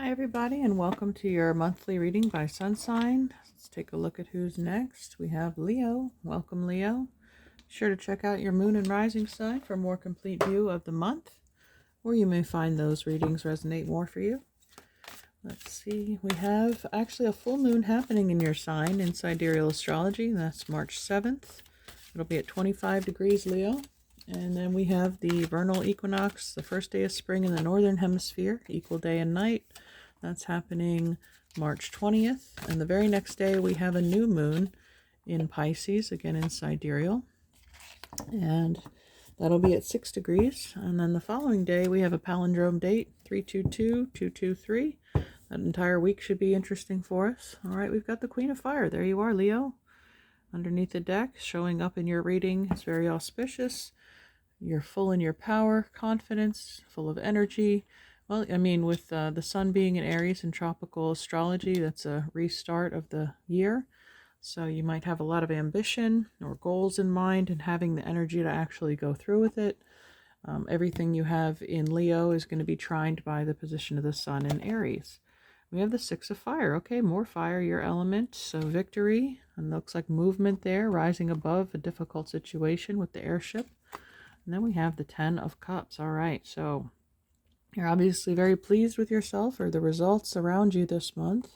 Hi, everybody, and welcome to your monthly reading by Sun Sign. Let's take a look at who's next. We have Leo. Welcome, Leo. Be sure to check out your moon and rising sign for a more complete view of the month, or you may find those readings resonate more for you. Let's see. We have actually a full moon happening in your sign in sidereal astrology. That's March 7th. It'll be at 25 degrees Leo. And then we have the vernal equinox, the first day of spring in the northern hemisphere, equal day and night. That's happening March 20th. And the very next day we have a new moon in Pisces, again in sidereal. And that'll be at 6 degrees. And then the following day we have a palindrome date, 322-223. That entire week should be interesting for us. All right, we've got the Queen of Fire. There you are, Leo. Underneath the deck, showing up in your reading. It's very auspicious. You're full in your power, confidence, full of energy. Well, I mean, with the sun being in Aries in tropical astrology, that's a restart of the year. So you might have a lot of ambition or goals in mind and having the energy to actually go through with it. Everything you have in Leo is going to be trined by the position of the sun in Aries. We have the Six of Fire. Okay, more fire, your element. So victory, and looks like movement there, rising above a difficult situation with the airship. And then we have the Ten of Cups. All right, so you're obviously very pleased with yourself or the results around you this month.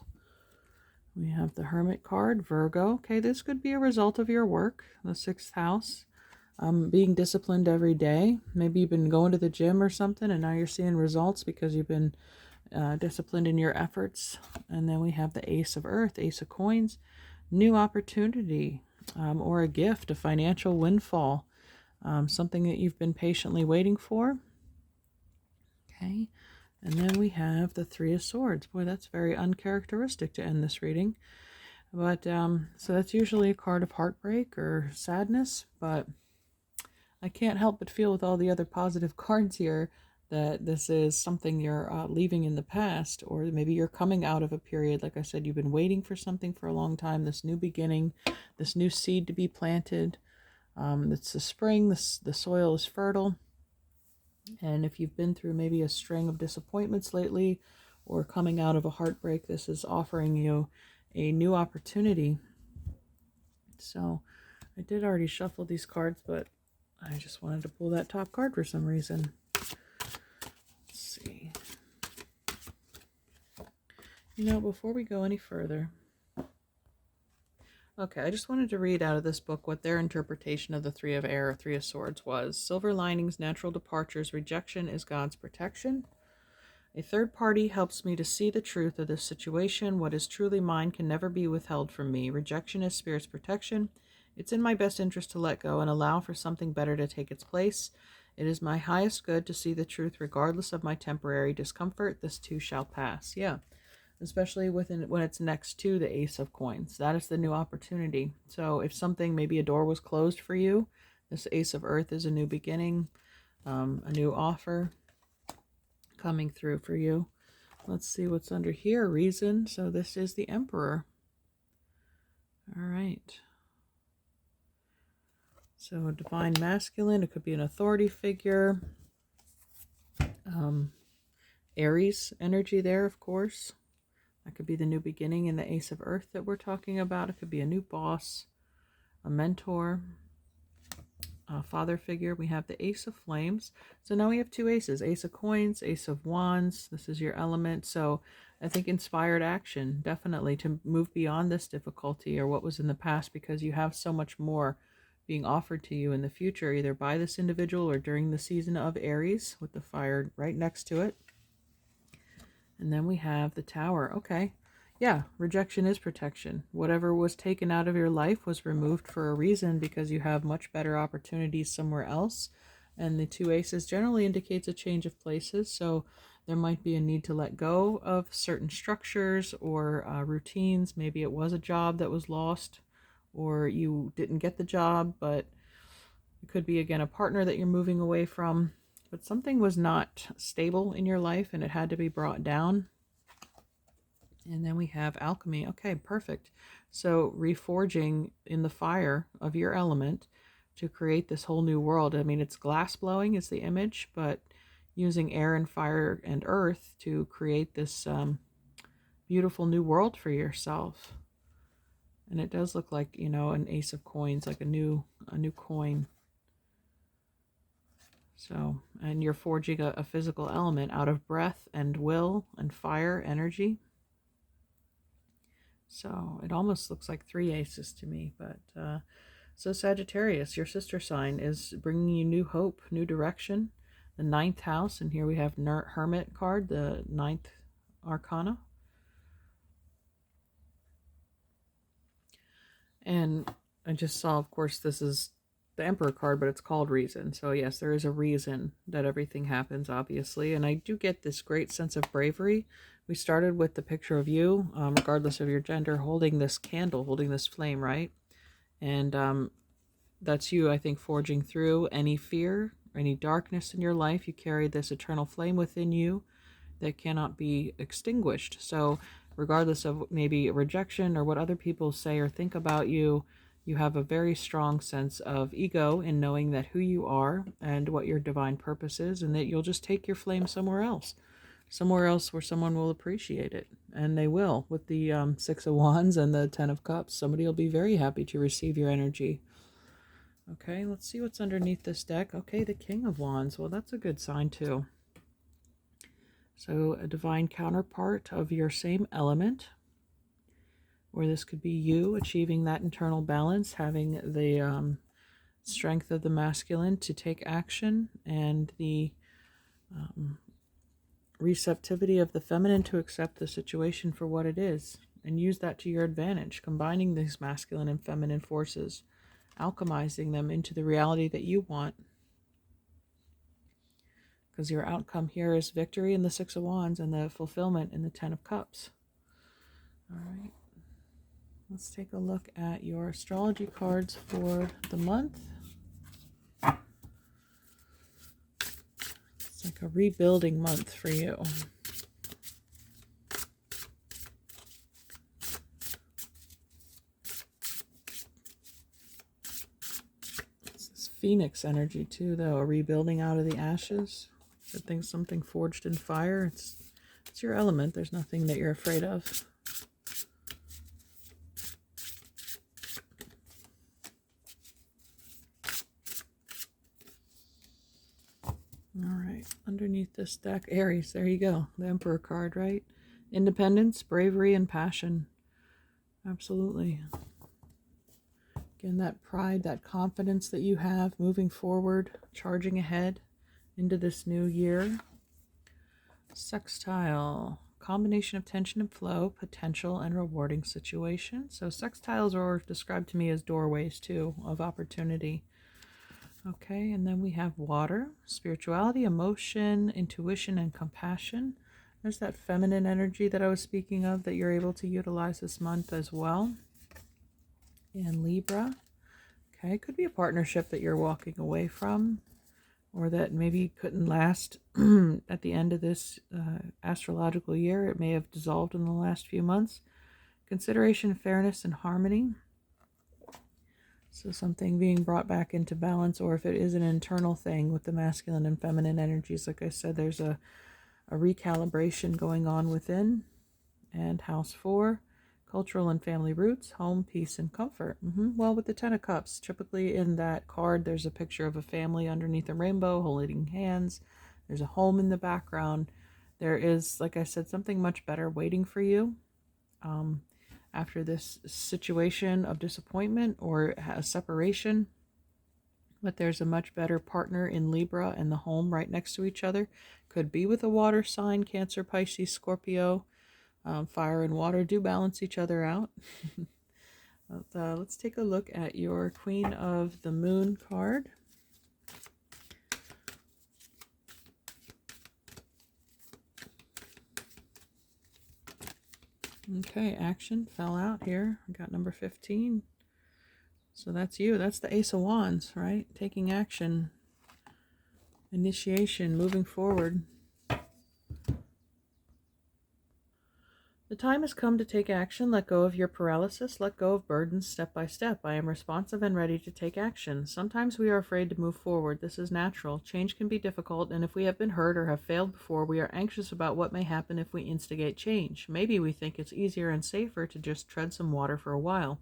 We have the Hermit card, Virgo. Okay, this could be a result of your work, the 6th house. Being disciplined every day. Maybe you've been going to the gym or something and now you're seeing results because you've been disciplined in your efforts. And then we have the Ace of Earth, Ace of Coins, new opportunity or a gift, a financial windfall. Something that you've been patiently waiting for. Okay, and then we have the Three of Swords. Boy, that's very uncharacteristic to end this reading. But so that's usually a card of heartbreak or sadness, but I can't help but feel with all the other positive cards here that this is something you're leaving in the past, or maybe you're coming out of a period. Like I said, you've been waiting for something for a long time, this new beginning, this new seed to be planted. It's the spring, the soil is fertile. And if you've been through maybe a string of disappointments lately or coming out of a heartbreak, this is offering you a new opportunity. So I did already shuffle these cards, but I just wanted to pull that top card for some reason. Let's see. Before we go any further, okay, I just wanted to read out of this book what their interpretation of the Three of Air, or Three of Swords was. Silver linings, natural departures, rejection is God's protection. A third party helps me to see the truth of this situation. What is truly mine can never be withheld from me. Rejection is Spirit's protection. It's in my best interest to let go and allow for something better to take its place. It is my highest good to see the truth regardless of my temporary discomfort. This too shall pass. Yeah. Especially when it's next to the Ace of Coins. That is the new opportunity. So if something, maybe a door was closed for you, this Ace of Earth is a new beginning, a new offer coming through for you. Let's see what's under here. Reason. So this is the Emperor. All right. So divine masculine. It could be an authority figure. Aries energy there, of course. That could be the new beginning in the Ace of Earth that we're talking about. It could be a new boss, a mentor, a father figure. We have the Ace of Flames. So now we have two aces, Ace of Coins, Ace of Wands. This is your element. So I think inspired action, definitely, to move beyond this difficulty or what was in the past, because you have so much more being offered to you in the future, either by this individual or during the season of Aries with the fire right next to it. And then we have the Tower. Okay. Yeah, rejection is protection. Whatever was taken out of your life was removed for a reason, because you have much better opportunities somewhere else. And the two aces generally indicates a change of places. So there might be a need to let go of certain structures or routines. Maybe it was a job that was lost, or you didn't get the job, but it could be, again, a partner that you're moving away from. But something was not stable in your life and it had to be brought down. And then we have alchemy. Okay, perfect. So reforging in the fire of your element to create this whole new world. I mean, it's glass blowing is the image, but using air and fire and earth to create this beautiful new world for yourself. And it does look like, you know, an ace of coins, like a new coin. So, and you're forging a physical element out of breath and will and fire energy. So it almost looks like 3 aces to me. But so Sagittarius, your sister sign, is bringing you new hope, new direction. The 9th house, and here we have Hermit card, the 9th arcana. And I just saw, of course, this is the Emperor card, but it's called reason. So yes, there is a reason that everything happens, obviously. And I do get this great sense of bravery. We started with the picture of you, regardless of your gender, holding this candle, holding this flame, right? And that's you, I think, forging through any fear, any darkness in your life. You carry this eternal flame within you that cannot be extinguished. So regardless of maybe rejection or what other people say or think about you, you have a very strong sense of ego in knowing that who you are and what your divine purpose is, and that you'll just take your flame somewhere else where someone will appreciate it. And they will. With the 6 of Wands and the 10 of Cups, somebody will be very happy to receive your energy. Okay, let's see what's underneath this deck. Okay, the King of Wands. Well, that's a good sign too. So a divine counterpart of your same element, or this could be you achieving that internal balance, having the strength of the masculine to take action, and the receptivity of the feminine to accept the situation for what it is and use that to your advantage, combining these masculine and feminine forces, alchemizing them into the reality that you want. Because your outcome here is victory in the 6 of Wands and the fulfillment in the 10 of Cups. All right. Let's take a look at your astrology cards for the month. It's like a rebuilding month for you. It's this Phoenix energy too, though, a rebuilding out of the ashes. I think something forged in fire. It's your element. There's nothing that you're afraid of. All right, underneath this deck, Aries, there you go, the Emperor card, right? Independence, bravery, and passion. Absolutely. Again, that pride, that confidence that you have moving forward, charging ahead into this new year. Sextile, combination of tension and flow, potential and rewarding situation. So sextiles are described to me as doorways too, of opportunity. Okay, and then we have water, spirituality, emotion, intuition, and compassion. There's that feminine energy that I was speaking of that you're able to utilize this month as well. And Libra. Okay, could be a partnership that you're walking away from, or that maybe couldn't last at the end of this astrological year. It may have dissolved in the last few months. Consideration, fairness, and harmony. So something being brought back into balance, or if it is an internal thing with the masculine and feminine energies, like I said, there's a recalibration going on within. And house 4, cultural and family roots, home, peace, and comfort. Well, with the 10 of Cups, typically in that card, there's a picture of a family underneath a rainbow holding hands. There's a home in the background. There is, like I said, something much better waiting for you. After this situation of disappointment or a separation, but there's a much better partner in Libra and the home right next to each other. Could be with a water sign, Cancer, Pisces, Scorpio. Fire and water do balance each other out. But, let's take a look at your Queen of the Moon card. Okay, action fell out here. I got number 15. So that's you. That's the Ace of Wands, right? Taking action, initiation, moving forward. The time has come to take action. Let go of your paralysis. Let go of burdens step by step. I am responsive and ready to take action. Sometimes we are afraid to move forward. This is natural. Change can be difficult, and if we have been hurt or have failed before, we are anxious about what may happen if we instigate change. Maybe we think it's easier and safer to just tread some water for a while.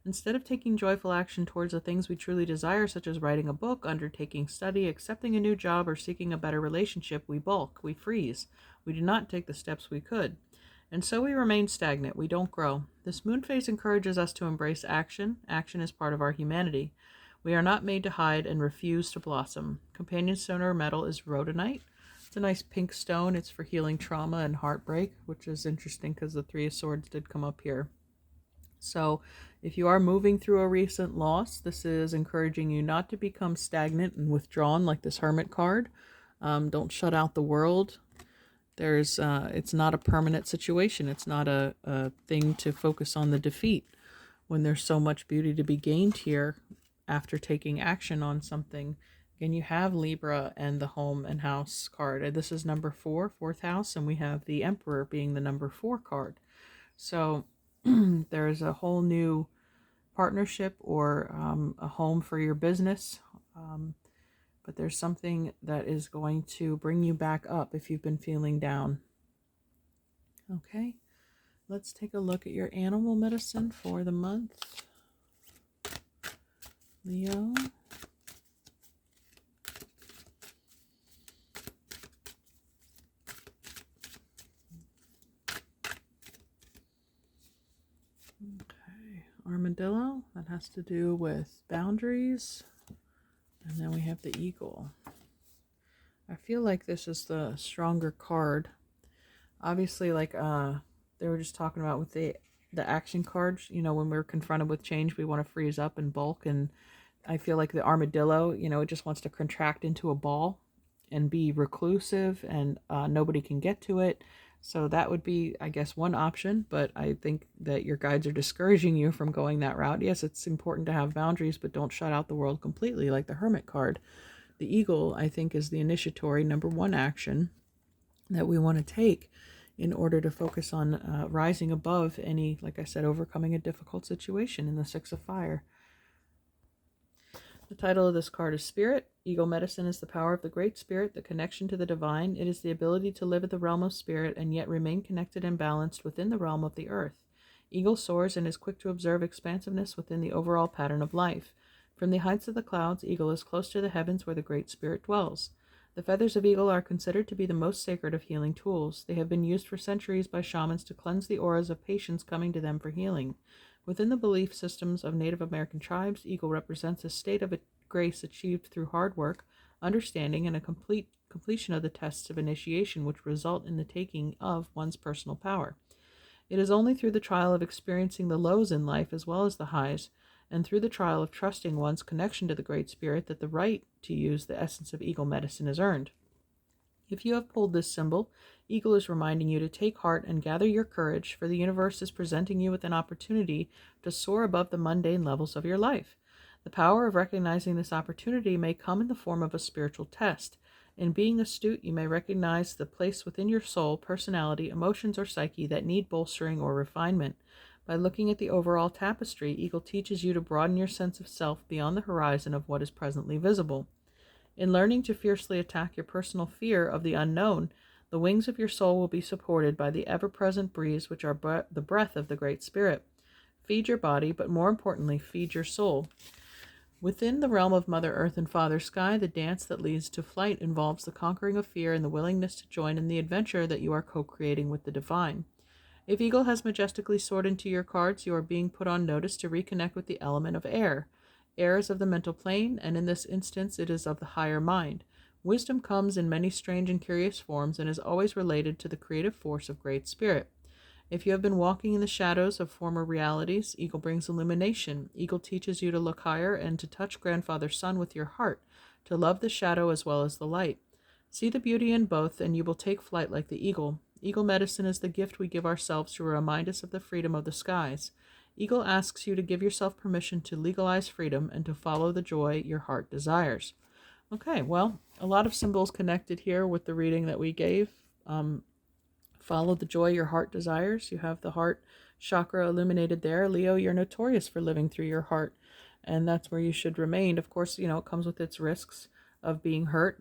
Instead of taking joyful action towards the things we truly desire, such as writing a book, undertaking study, accepting a new job, or seeking a better relationship, we balk, we freeze. We do not take the steps we could. And so we remain stagnant. We don't grow. This moon phase encourages us to embrace action. Action is part of our humanity. We are not made to hide and refuse to blossom. Companion stone or metal is rhodonite. It's a nice pink stone. It's for healing trauma and heartbreak, which is interesting because the Three of Swords did come up here. So if you are moving through a recent loss, this is encouraging you not to become stagnant and withdrawn like this Hermit card. Don't shut out the world. It's not a permanent situation. It's not a thing to focus on the defeat when there's so much beauty to be gained here after taking action on something. Again, you have Libra and the home and house card. And this is number 4, fourth house, and we have the Emperor being the number 4 card. So there's a whole new partnership or a home for your business. But there's something that is going to bring you back up if you've been feeling down. Okay, let's take a look at your animal medicine for the month, Leo. Okay, armadillo, that has to do with boundaries. And then we have the eagle. I feel like this is the stronger card. Obviously, like they were just talking about with the action cards, you know, when we're confronted with change, we want to freeze up and bulk. And I feel like the armadillo, you know, it just wants to contract into a ball and be reclusive, and nobody can get to it. So that would be, I guess, one option, but I think that your guides are discouraging you from going that route. Yes, it's important to have boundaries, but don't shut out the world completely like the Hermit card. The eagle, I think, is the initiatory number 1 action that we want to take in order to focus on rising above any, like I said, overcoming a difficult situation in the 6 of fire. The title of this card is Spirit. Eagle medicine is the power of the Great Spirit, the connection to the divine. It is the ability to live at the realm of spirit and yet remain connected and balanced within the realm of the earth. Eagle soars and is quick to observe expansiveness within the overall pattern of life. From the heights of the clouds, Eagle is close to the heavens where the Great Spirit dwells. The feathers of Eagle are considered to be the most sacred of healing tools. They have been used for centuries by shamans to cleanse the auras of patients coming to them for healing. Within the belief systems of Native American tribes, Eagle represents a state of grace achieved through hard work, understanding, and a completion of the tests of initiation which result in the taking of one's personal power. It is only through the trial of experiencing the lows in life as well as the highs, and through the trial of trusting one's connection to the Great Spirit, that the right to use the essence of Eagle medicine is earned. If you have pulled this symbol, Eagle is reminding you to take heart and gather your courage, for the universe is presenting you with an opportunity to soar above the mundane levels of your life. The power of recognizing this opportunity may come in the form of a spiritual test. In being astute, you may recognize the place within your soul, personality, emotions, or psyche that need bolstering or refinement. By looking at the overall tapestry, Eagle teaches you to broaden your sense of self beyond the horizon of what is presently visible. In learning to fiercely attack your personal fear of the unknown, the wings of your soul will be supported by the ever-present breeze, which are the breath of the Great Spirit. Feed your body, but more importantly, feed your soul. Within the realm of Mother Earth and Father Sky, the dance that leads to flight involves the conquering of fear and the willingness to join in the adventure that you are co-creating with the divine. If Eagle has majestically soared into your cards, you are being put on notice to reconnect with the element of air. Air is of the mental plane, and in this instance it is of the higher mind. Wisdom comes in many strange and curious forms and is always related to the creative force of Great Spirit. If you have been walking in the shadows of former realities, Eagle brings illumination. Eagle teaches you to look higher and to touch Grandfather Sun with your heart, to love the shadow as well as the light. See the beauty in both, and you will take flight like the eagle. Eagle medicine is the gift we give ourselves to remind us of the freedom of the skies. Eagle asks you to give yourself permission to legalize freedom and to follow the joy your heart desires. Okay, well, a lot of symbols connected here with the reading that we gave Follow the joy your heart desires. You have the heart chakra illuminated there. Leo, you're notorious for living through your heart, and that's where you should remain. Of course, you know, it comes with its risks of being hurt.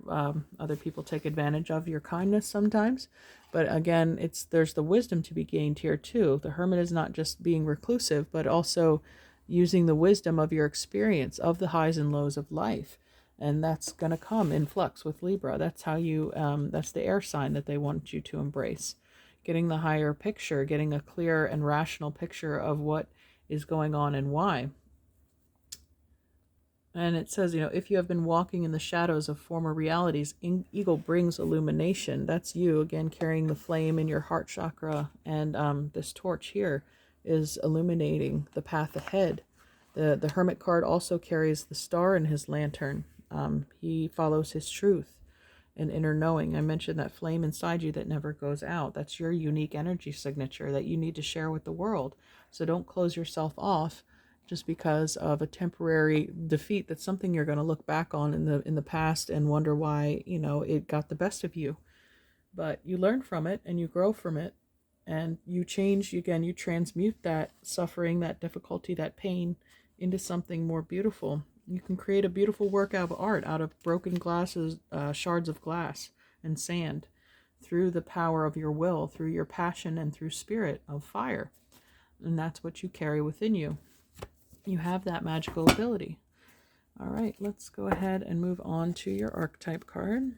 Other people take advantage of your kindness sometimes, but again, there's the wisdom to be gained here too. The hermit is not just being reclusive, but also using the wisdom of your experience of the highs and lows of life. And that's going to come in flux with Libra. That's how you, that's the air sign that they want you to embrace. Getting the higher picture, getting a clear and rational picture of what is going on and why. And it says, you know, if you have been walking in the shadows of former realities, Eagle brings illumination. That's you, again, carrying the flame in your heart chakra. And this torch here is illuminating the path ahead. The Hermit card also carries the star in his lantern. He follows his truth and inner knowing. I mentioned that flame inside you that never goes out. That's your unique energy signature that you need to share with the world. So don't close yourself off just because of a temporary defeat. That's something you're going to look back on in the past and wonder why, you know, it got the best of you. But you learn from it and you grow from it, and you change. Again, you transmute that suffering, that difficulty, that pain into something more beautiful. You can create a beautiful work of art out of broken glasses, shards of glass and sand, through the power of your will, through your passion, and through spirit of fire. And that's what you carry within you. You have that magical ability. All right, let's go ahead and move on to your archetype card.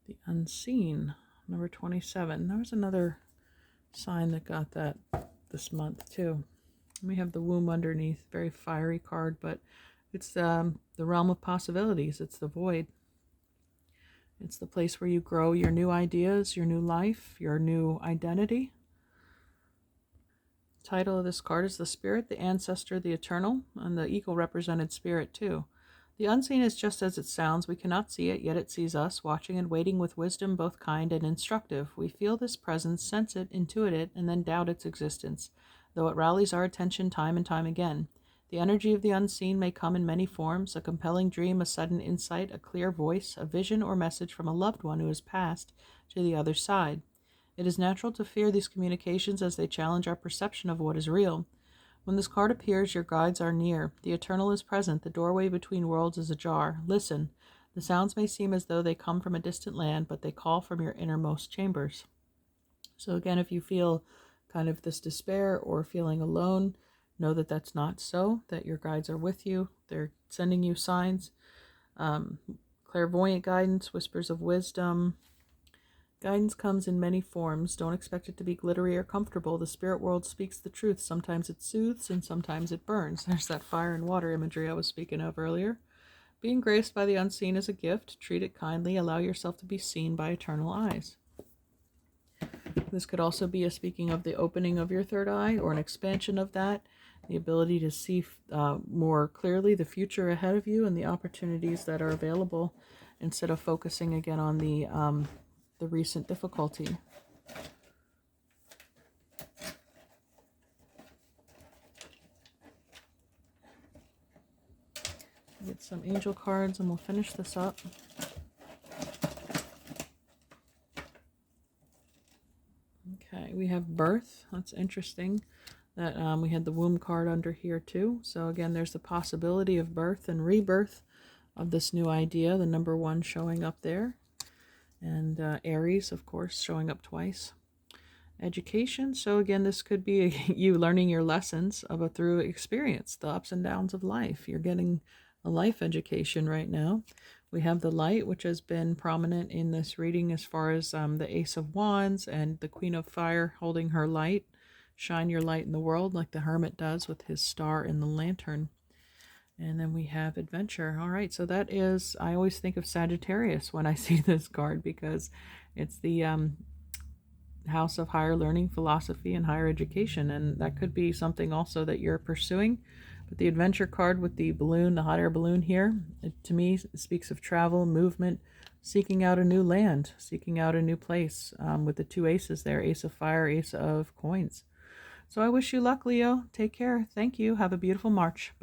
The Unseen, number 27. There was another sign that got that this month too. We have the womb underneath, very fiery card, but it's the realm of possibilities. It's the void. It's the place where you grow your new ideas, your new life, your new identity. The title of this card is the Spirit, the Ancestor, the Eternal, and the Eagle represented spirit too. The unseen is just as it sounds. We cannot see it, yet it sees us, watching and waiting with wisdom both kind and instructive. We feel this presence, sense it, intuit it, and then doubt its existence, though it rallies our attention time and time again. The energy of the unseen may come in many forms: a compelling dream, a sudden insight, a clear voice, a vision or message from a loved one who has passed to the other side. It is natural to fear these communications as they challenge our perception of what is real. When this card appears, your guides are near. The eternal is present. The doorway between worlds is ajar. Listen. The sounds may seem as though they come from a distant land, but they call from your innermost chambers. So again, if you feel kind of this despair or feeling alone, know that that's not so, that your guides are with you. They're sending you signs. Clairvoyant guidance, whispers of wisdom. Guidance comes in many forms. Don't expect it to be glittery or comfortable. The spirit world speaks the truth. Sometimes it soothes and sometimes it burns. There's that fire and water imagery I was speaking of earlier. Being graced by the unseen is a gift. Treat it kindly. Allow yourself to be seen by eternal eyes. This could also be a speaking of the opening of your third eye or an expansion of that, the ability to see more clearly the future ahead of you and the opportunities that are available, instead of focusing again on the recent difficulty. Get some angel cards and we'll finish this up. Okay, we have birth. That's interesting that we had the womb card under here too. So again, there's the possibility of birth and rebirth of this new idea, the number 1 showing up there. And Aries, of course, showing up twice. Education. So again, this could be you learning your lessons through experience, the ups and downs of life. You're getting a life education right now. We have the light, which has been prominent in this reading as far as the Ace of Wands and the Queen of Fire holding her light. Shine your light in the world like the Hermit does with his star in the lantern. And then we have adventure. All right, so that is, I always think of Sagittarius when I see this card, because it's the house of higher learning, philosophy, and higher education. And that could be something also that you're pursuing. But the adventure card with the balloon, the hot air balloon here, to me speaks of travel, movement, seeking out a new land, seeking out a new place, with the two aces there, ace of fire, ace of coins. So I wish you luck, Leo. Take care. Thank you. Have a beautiful March.